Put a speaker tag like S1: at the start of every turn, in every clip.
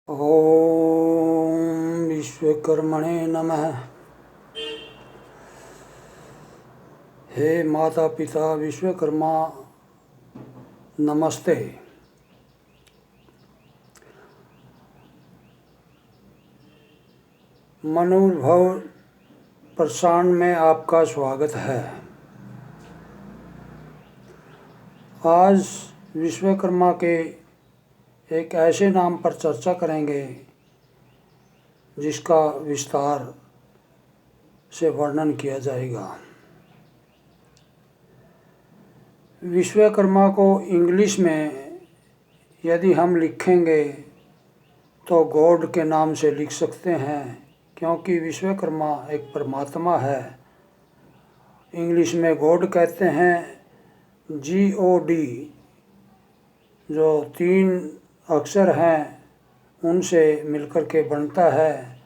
S1: ओम विश्वकर्मणे नमः। हे माता पिता विश्वकर्मा नमस्ते। मनोभव प्रसारण में आपका स्वागत है। आज विश्वकर्मा के एक ऐसे नाम पर चर्चा करेंगे जिसका विस्तार से वर्णन किया जाएगा। विश्वकर्मा को इंग्लिश में यदि हम लिखेंगे तो गॉड के नाम से लिख सकते हैं, क्योंकि विश्वकर्मा एक परमात्मा है। इंग्लिश में गॉड कहते हैं, GOD, जो 3 अक्षर हैं उनसे मिलकर के बनता है।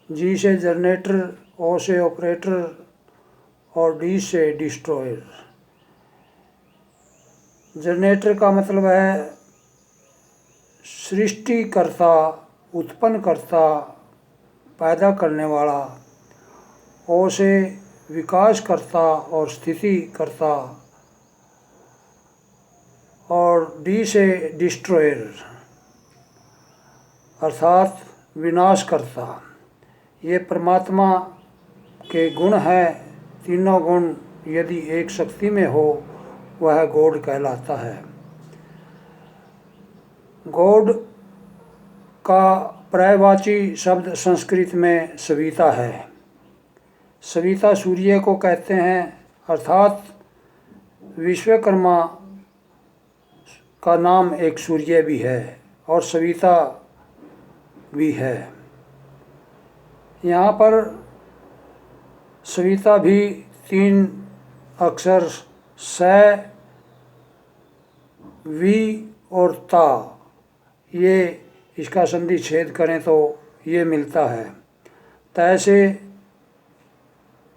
S1: G से जनरेटर, O से ऑपरेटर और D से डिस्ट्रॉयर। जनरेटर का मतलब है सृष्टिकर्ता, उत्पन्नकर्ता, पैदा करने वाला। O से विकासकर्ता और स्थितिकर्ता और D से डिस्ट्रॉयर अर्थात विनाशकर्ता। ये परमात्मा के गुण हैं। तीनों गुण यदि एक शक्ति में हो वह गॉड कहलाता है। गॉड का पर्यायवाची शब्द संस्कृत में सविता है। सविता सूर्य को कहते हैं, अर्थात विश्वकर्मा का नाम एक सूर्य भी है और सविता भी है। यहाँ पर सविता भी 3 अक्षर स, वी और ता, ये इसका संधि छेद करें तो ये मिलता है। तय से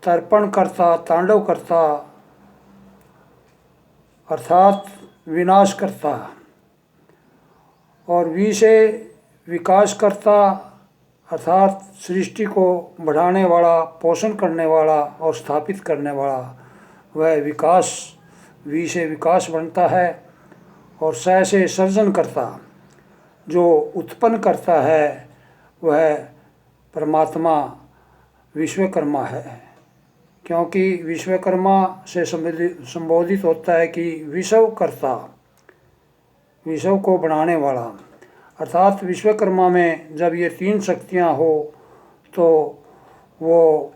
S1: तर्पण करता, तांडव करता अर्थात विनाश करता, और वी से विकास करता अर्थात सृष्टि को बढ़ाने वाला, पोषण करने वाला और स्थापित करने वाला, वह विकास, वी से विकास बनता है। और स से सर्जन करता, जो उत्पन्न करता है, वह परमात्मा विश्वकर्मा है। क्योंकि विश्वकर्मा से संबोधित होता है कि विश्वकर्ता, विश्व को बनाने वाला। अर्थात विश्वकर्मा में जब ये 3 शक्तियाँ हो तो वो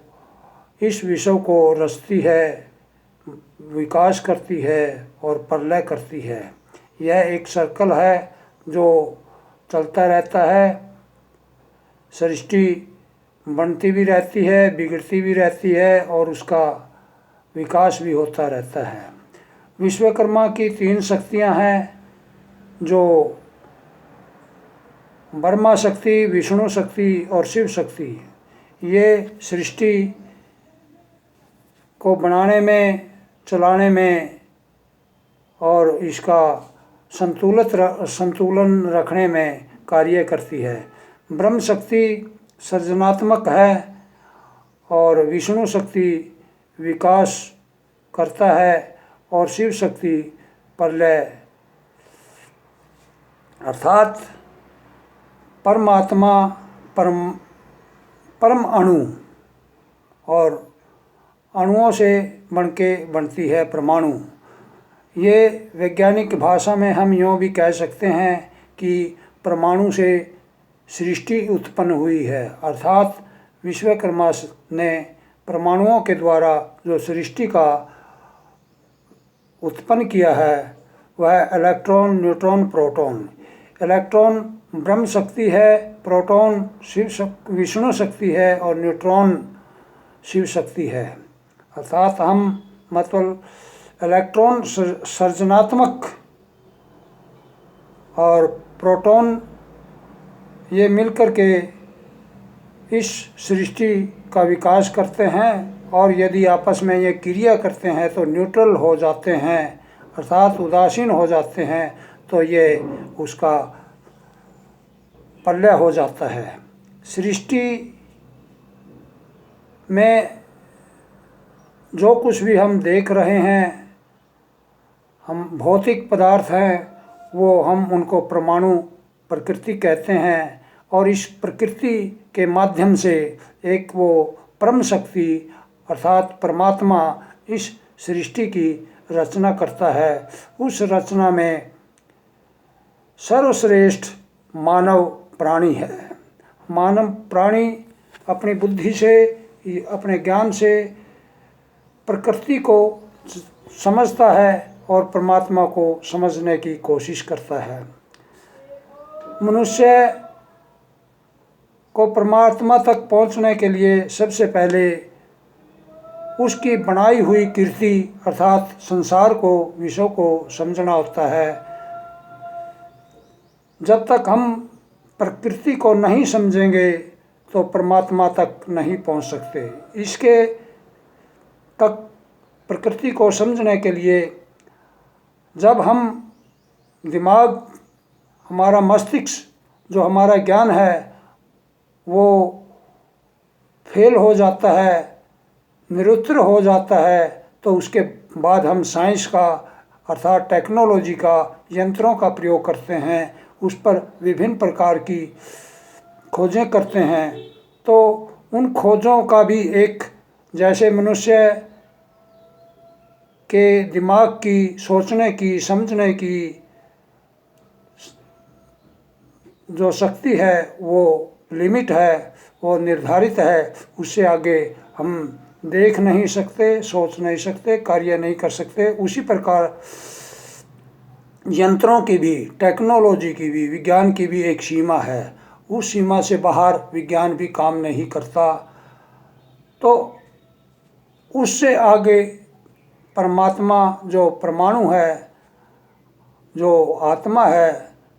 S1: इस विश्व को रचती है, विकास करती है और प्रलय करती है। यह एक सर्कल है जो चलता रहता है। सृष्टि बनती भी रहती है, बिगड़ती भी रहती है और उसका विकास भी होता रहता है। विश्वकर्मा की 3 शक्तियाँ हैं, जो ब्रह्मा शक्ति, विष्णु शक्ति और शिव शक्ति। ये सृष्टि को बनाने में, चलाने में और इसका संतुलन रखने में कार्य करती है। ब्रह्म शक्ति सृजनात्मक है और विष्णु शक्ति विकास करता है और शिव शक्ति प्रलय अर्थात परमात्मा, परम अणु, और अणुओं से बनती है परमाणु। ये वैज्ञानिक भाषा में हम यूँ भी कह सकते हैं कि परमाणु से सृष्टि उत्पन्न हुई है। अर्थात विश्वकर्मा ने परमाणुओं के द्वारा जो सृष्टि का उत्पन्न किया है, वह इलेक्ट्रॉन, न्यूट्रॉन, प्रोटॉन। इलेक्ट्रॉन ब्रह्म शक्ति है, प्रोटॉन विष्णु शक्ति है और न्यूट्रॉन शिव शक्ति है। अर्थात हम मतलब इलेक्ट्रॉन सृजनात्मक और प्रोटॉन ये मिलकर के इस सृष्टि का विकास करते हैं, और यदि आपस में ये क्रिया करते हैं तो न्यूट्रल हो जाते हैं अर्थात उदासीन हो जाते हैं, तो ये उसका प्रलय हो जाता है। सृष्टि में जो कुछ भी हम देख रहे हैं, हम भौतिक पदार्थ हैं, वो हम उनको परमाणु प्रकृति कहते हैं। और इस प्रकृति के माध्यम से एक वो परम शक्ति अर्थात परमात्मा इस सृष्टि की रचना करता है। उस रचना में सर्वश्रेष्ठ मानव प्राणी है। मानव प्राणी अपनी बुद्धि से, अपने ज्ञान से प्रकृति को समझता है और परमात्मा को समझने की कोशिश करता है। मनुष्य को परमात्मा तक पहुंचने के लिए सबसे पहले उसकी बनाई हुई कृति अर्थात संसार को, विश्व को समझना होता है। जब तक हम प्रकृति को नहीं समझेंगे तो परमात्मा तक नहीं पहुंच सकते। इसके तक प्रकृति को समझने के लिए जब हम दिमाग, हमारा मस्तिष्क, जो हमारा ज्ञान है, वो फेल हो जाता है, निरुत्तर हो जाता है, तो उसके बाद हम साइंस का अर्थात टेक्नोलॉजी का, यंत्रों का प्रयोग करते हैं, उस पर विभिन्न प्रकार की खोजें करते हैं। तो उन खोजों का भी एक, जैसे मनुष्य के दिमाग की, सोचने की, समझने की जो शक्ति है वो लिमिट है, वो निर्धारित है। उससे आगे हम देख नहीं सकते, सोच नहीं सकते, कार्य नहीं कर सकते। उसी प्रकार यंत्रों की भी, टेक्नोलॉजी की भी, विज्ञान की भी एक सीमा है। उस सीमा से बाहर विज्ञान भी काम नहीं करता। तो उससे आगे परमात्मा जो परमाणु है, जो आत्मा है,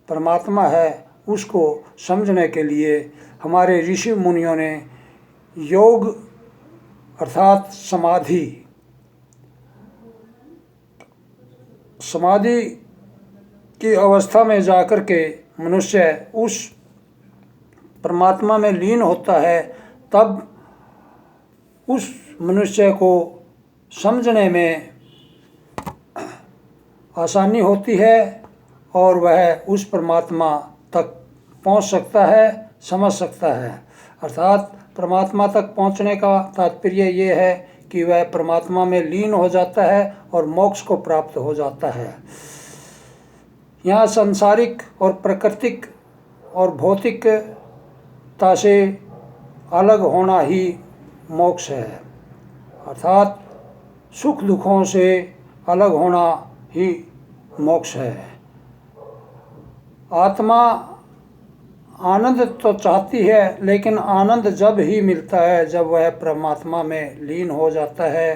S1: परमात्मा है, उसको समझने के लिए हमारे ऋषि मुनियों ने योग अर्थात समाधि की अवस्था में जाकर के मनुष्य उस परमात्मा में लीन होता है। तब उस मनुष्य को समझने में आसानी होती है और वह उस परमात्मा तक पहुंच सकता है, समझ सकता है। अर्थात परमात्मा तक पहुंचने का तात्पर्य ये है कि वह परमात्मा में लीन हो जाता है और मोक्ष को प्राप्त हो जाता है। यहाँ सांसारिक और प्राकृतिक और भौतिकता से अलग होना ही मोक्ष है। अर्थात सुख दुखों से अलग होना ही मोक्ष है। आत्मा आनंद तो चाहती है, लेकिन आनंद जब ही मिलता है जब वह परमात्मा में लीन हो जाता है।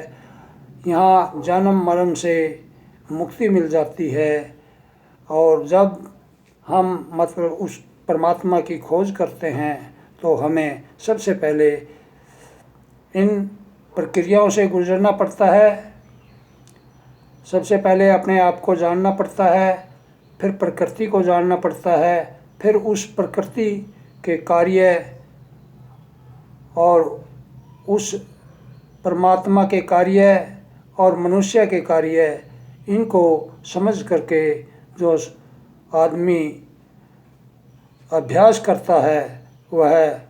S1: यहाँ जन्म मरण से मुक्ति मिल जाती है। और जब हम मतलब उस परमात्मा की खोज करते हैं तो हमें सबसे पहले इन प्रक्रियाओं से गुजरना पड़ता है। सबसे पहले अपने आप को जानना पड़ता है, फिर प्रकृति को जानना पड़ता है, फिर उस प्रकृति के कार्य और उस परमात्मा के कार्य और मनुष्य के कार्य, इनको समझ करके जो आदमी अभ्यास करता है, वह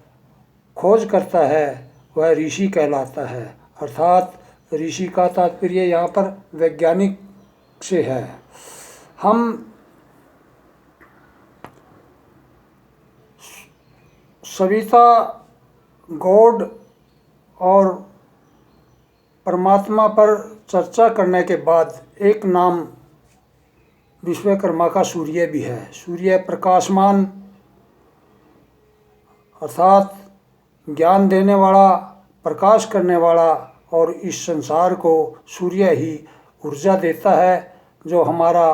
S1: खोज करता है, वह ऋषि कहलाता है। अर्थात ऋषि का तात्पर्य यहाँ पर वैज्ञानिक से है। हम सविता, गॉड और परमात्मा पर चर्चा करने के बाद एक नाम विश्वकर्मा का सूर्य भी है। सूर्य प्रकाशमान अर्थात ज्ञान देने वाला, प्रकाश करने वाला, और इस संसार को सूर्य ही ऊर्जा देता है। जो हमारा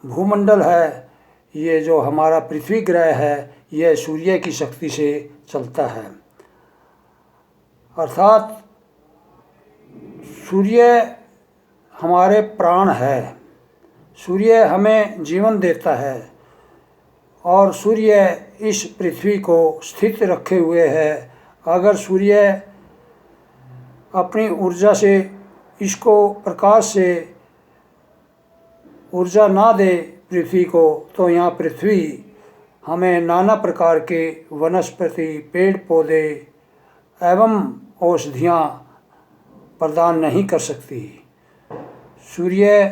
S1: भूमंडल है, ये जो हमारा पृथ्वी ग्रह है, यह सूर्य की शक्ति से चलता है। अर्थात सूर्य हमारे प्राण है। सूर्य हमें जीवन देता है और सूर्य इस पृथ्वी को स्थित रखे हुए है। अगर सूर्य अपनी ऊर्जा से इसको प्रकाश से ऊर्जा ना दे पृथ्वी को, तो यहाँ पृथ्वी हमें नाना प्रकार के वनस्पति, पेड़ पौधे एवं औषधियाँ प्रदान नहीं कर सकती। सूर्य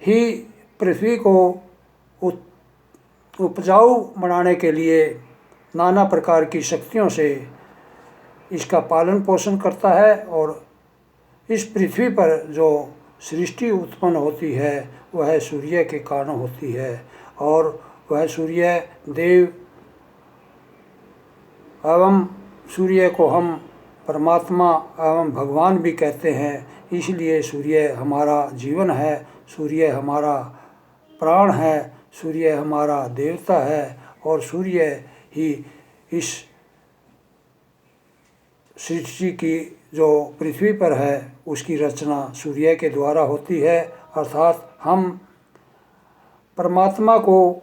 S1: ही पृथ्वी को उपजाऊ बनाने के लिए नाना प्रकार की शक्तियों से इसका पालन पोषण करता है, और इस पृथ्वी पर जो सृष्टि उत्पन्न होती है वह सूर्य के कारण होती है। और वह सूर्य देव एवं सूर्य को हम परमात्मा एवं भगवान भी कहते हैं। इसलिए सूर्य हमारा जीवन है, सूर्य हमारा प्राण है, सूर्य हमारा देवता है, और सूर्य ही इस सृष्टि की जो पृथ्वी पर है उसकी रचना सूर्य के द्वारा होती है। अर्थात हम परमात्मा को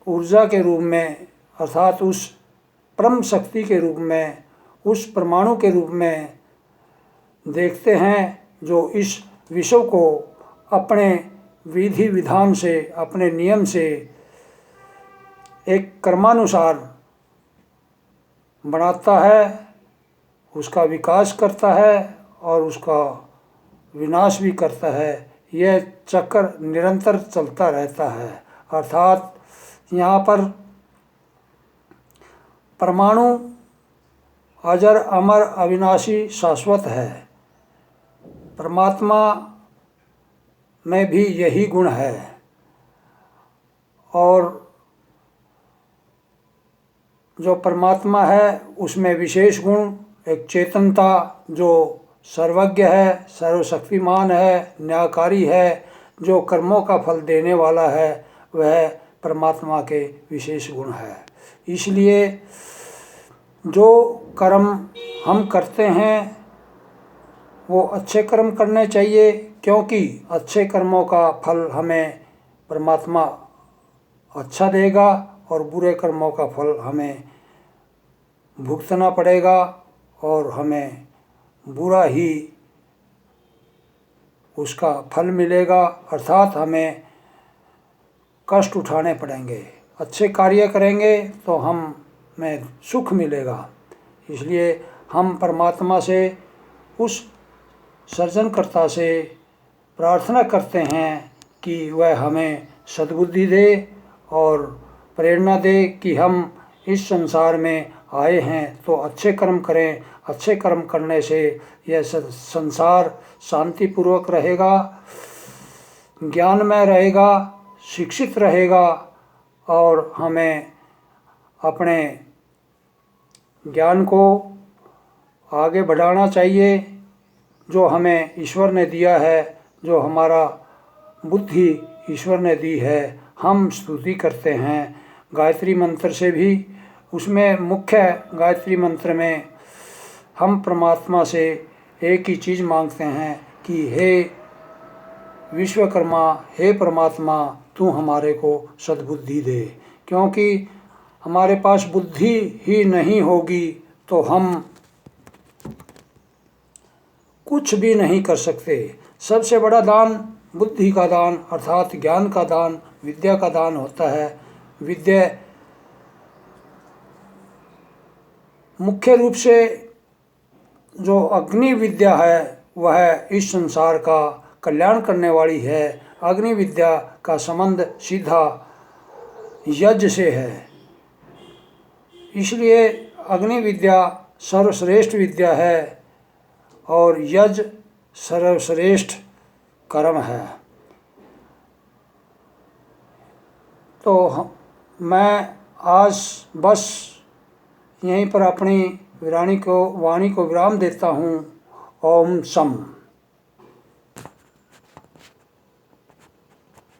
S1: ऊर्जा के रूप में, अर्थात उस परम शक्ति के रूप में, उस परमाणु के रूप में देखते हैं, जो इस विश्व को अपने विधि विधान से, अपने नियम से एक कर्मानुसार बनाता है, उसका विकास करता है और उसका विनाश भी करता है। यह चक्र निरंतर चलता रहता है। अर्थात यहाँ पर परमाणु अजर अमर अविनाशी शाश्वत है। परमात्मा में भी यही गुण है, और जो परमात्मा है उसमें विशेष गुण एक चेतनता, जो सर्वज्ञ है, सर्वशक्तिमान है, न्यायकारी है, जो कर्मों का फल देने वाला है, वह परमात्मा के विशेष गुण है। इसलिए जो कर्म हम करते हैं वो अच्छे कर्म करने चाहिए, क्योंकि अच्छे कर्मों का फल हमें परमात्मा अच्छा देगा और बुरे कर्मों का फल हमें भुगतना पड़ेगा, और हमें बुरा ही उसका फल मिलेगा। अर्थात हमें कष्ट उठाने पड़ेंगे। अच्छे कार्य करेंगे तो हमें सुख मिलेगा। इसलिए हम परमात्मा से, उस सृजनकर्ता से प्रार्थना करते हैं कि वह हमें सद्बुद्धि दे और प्रेरणा दे कि हम इस संसार में आए हैं तो अच्छे कर्म करें। अच्छे कर्म करने से यह संसार शांतिपूर्वक रहेगा, ज्ञानमय रहेगा, शिक्षित रहेगा, और हमें अपने ज्ञान को आगे बढ़ाना चाहिए। जो हमें ईश्वर ने दिया है, जो हमारा बुद्धि ईश्वर ने दी है, हम स्तुति करते हैं गायत्री मंत्र से भी। उसमें मुख्य गायत्री मंत्र में हम परमात्मा से एक ही चीज़ मांगते हैं कि हे विश्वकर्मा, हे परमात्मा, तू हमारे को सद्बुद्धि दे। क्योंकि हमारे पास बुद्धि ही नहीं होगी तो हम कुछ भी नहीं कर सकते। सबसे बड़ा दान बुद्धि का दान, अर्थात ज्ञान का दान, विद्या का दान होता है। विद्या मुख्य रूप से जो अग्नि विद्या है वह इस संसार का कल्याण करने वाली है। अग्नि विद्या का संबंध सीधा यज्ञ से है, इसलिए अग्नि विद्या सर्वश्रेष्ठ विद्या है और यज्ञ सर्वश्रेष्ठ कर्म है। तो मैं आज बस यहीं पर अपनी वाणी को विराम देता हूँ। ओम सम।